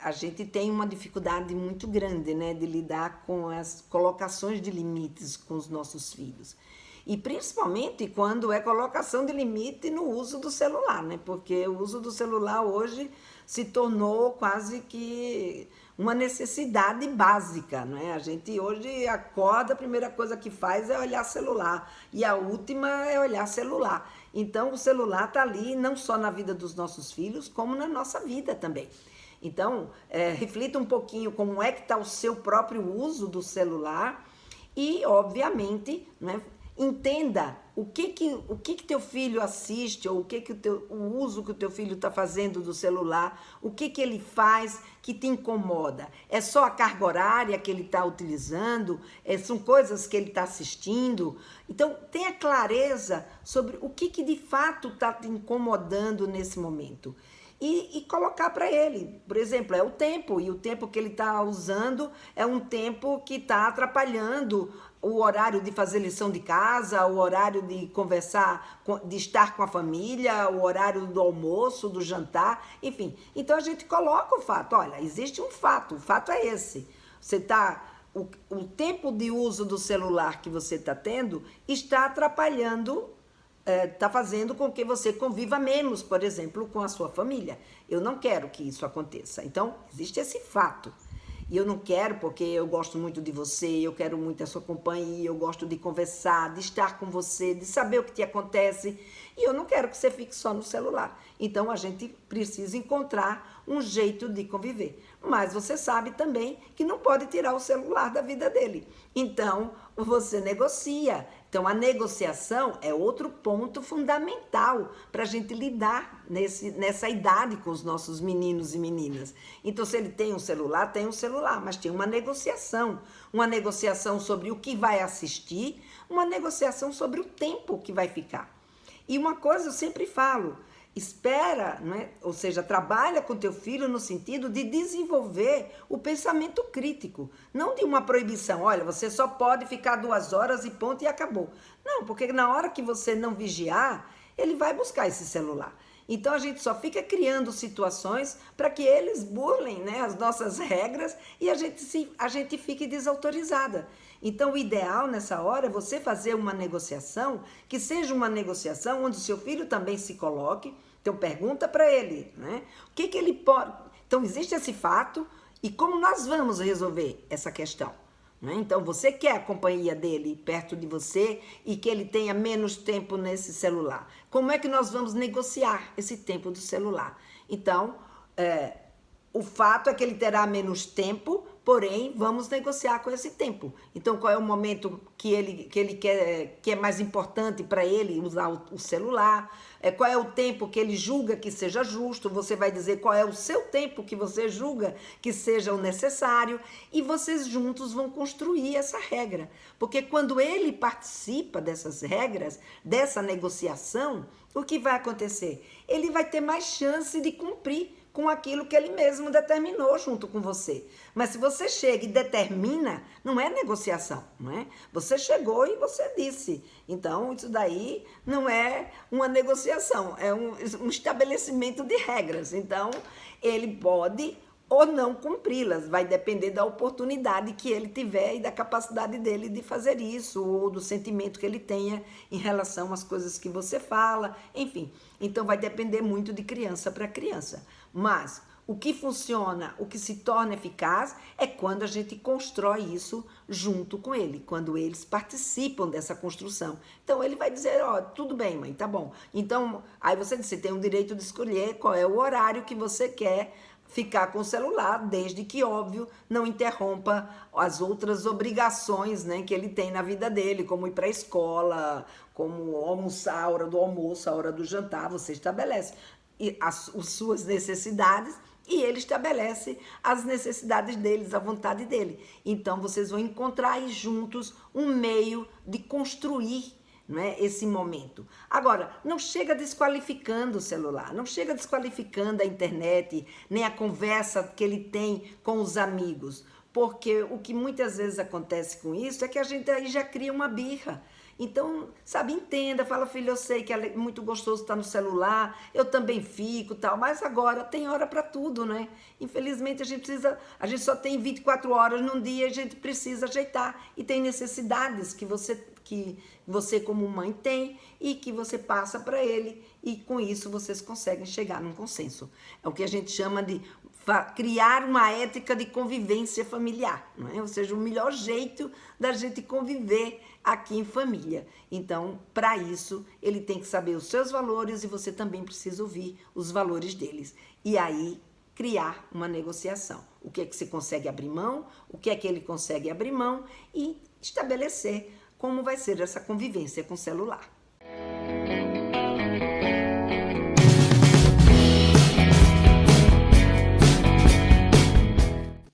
a gente tem uma dificuldade muito grande, né, de lidar com as colocações de limites com os nossos filhos. E principalmente quando é colocação de limite no uso do celular, né? Porque o uso do celular hoje se tornou quase que uma necessidade básica, não é? A gente hoje acorda, a primeira coisa que faz é olhar celular e a última é olhar celular. Então o celular está ali não só na vida dos nossos filhos, como na nossa vida também. Então, reflita um pouquinho como é que está o seu próprio uso do celular e, obviamente, né, entenda o que teu filho assiste ou o uso que o teu filho está fazendo do celular, o que ele faz que te incomoda. É só a carga horária que ele está utilizando? São coisas que ele está assistindo? Então, tenha clareza sobre o que de fato está te incomodando nesse momento. E colocar para ele, por exemplo, é o tempo, e o tempo que ele está usando é um tempo que está atrapalhando o horário de fazer lição de casa, o horário de conversar, de estar com a família, o horário do almoço, do jantar, enfim. Então a gente coloca o fato, olha, existe um fato, o fato é esse. Você está, o tempo de uso do celular que você está tendo está atrapalhando, está fazendo com que você conviva menos, por exemplo, com a sua família. Eu não quero que isso aconteça. Então, existe esse fato. E eu não quero porque eu gosto muito de você, eu quero muito a sua companhia, eu gosto de conversar, de estar com você, de saber o que te acontece. E eu não quero que você fique só no celular. Então, a gente precisa encontrar um jeito de conviver. Mas você sabe também que não pode tirar o celular da vida dele. Então, você negocia. Então, a negociação é outro ponto fundamental para a gente lidar nessa idade com os nossos meninos e meninas. Então, se ele tem um celular, mas tem uma negociação sobre o que vai assistir, uma negociação sobre o tempo que vai ficar. E uma coisa eu sempre falo, espera, né? Ou seja, trabalha com teu filho no sentido de desenvolver o pensamento crítico, não de uma proibição, olha, você só pode ficar 2 horas e ponto e acabou. Não, porque na hora que você não vigiar, ele vai buscar esse celular. Então a gente só fica criando situações para que eles burlem, né, as nossas regras e a gente fique desautorizada. Então o ideal nessa hora é você fazer uma negociação que seja uma negociação onde o seu filho também se coloque. Então pergunta para ele, né? O que ele pode... Então existe esse fato e como nós vamos resolver essa questão? Né? Então você quer a companhia dele perto de você e que ele tenha menos tempo nesse celular. Como é que nós vamos negociar esse tempo do celular? Então, o fato é que ele terá menos tempo, porém, vamos negociar com esse tempo. Então, qual é o momento que ele quer, que é mais importante para ele usar o celular? Qual é o tempo que ele julga que seja justo? Você vai dizer qual é o seu tempo que você julga que seja o necessário e vocês juntos vão construir essa regra. Porque quando ele participa dessas regras, dessa negociação, o que vai acontecer? Ele vai ter mais chance de cumprir com aquilo que ele mesmo determinou junto com você. Mas se você chega e determina, não é negociação, não é? Você chegou e você disse. Então, isso daí não é uma negociação, é um estabelecimento de regras. Então, ele pode ou não cumpri-las, vai depender da oportunidade que ele tiver e da capacidade dele de fazer isso, ou do sentimento que ele tenha em relação às coisas que você fala, enfim. Então vai depender muito de criança para criança. Mas o que funciona, o que se torna eficaz é quando a gente constrói isso junto com ele, quando eles participam dessa construção. Então ele vai dizer, ó, tudo bem, mãe, tá bom. Então, aí você tem o direito de escolher qual é o horário que você quer ficar com o celular, desde que, óbvio, não interrompa as outras obrigações, né, que ele tem na vida dele, como ir para a escola, como almoçar, a hora do almoço, a hora do jantar, você estabelece as suas necessidades e ele estabelece as necessidades deles, a vontade dele. Então, vocês vão encontrar aí juntos um meio de construir, não é, esse momento. Agora, não chega desqualificando o celular, não chega desqualificando a internet, nem a conversa que ele tem com os amigos, porque o que muitas vezes acontece com isso é que a gente aí já cria uma birra. Então, sabe, entenda, fala, filho, eu sei que é muito gostoso estar no celular, eu também fico, tal, mas agora tem hora para tudo, né? Infelizmente a gente só tem 24 horas num dia, a gente precisa ajeitar e tem necessidades que você como mãe tem e que você passa para ele e com isso vocês conseguem chegar num consenso. É o que a gente chama de criar uma ética de convivência familiar, não é? Ou seja, o melhor jeito da gente conviver aqui em família. Então, para isso, ele tem que saber os seus valores e você também precisa ouvir os valores deles. E aí, criar uma negociação. O que é que você consegue abrir mão, o que é que ele consegue abrir mão e estabelecer como vai ser essa convivência com o celular.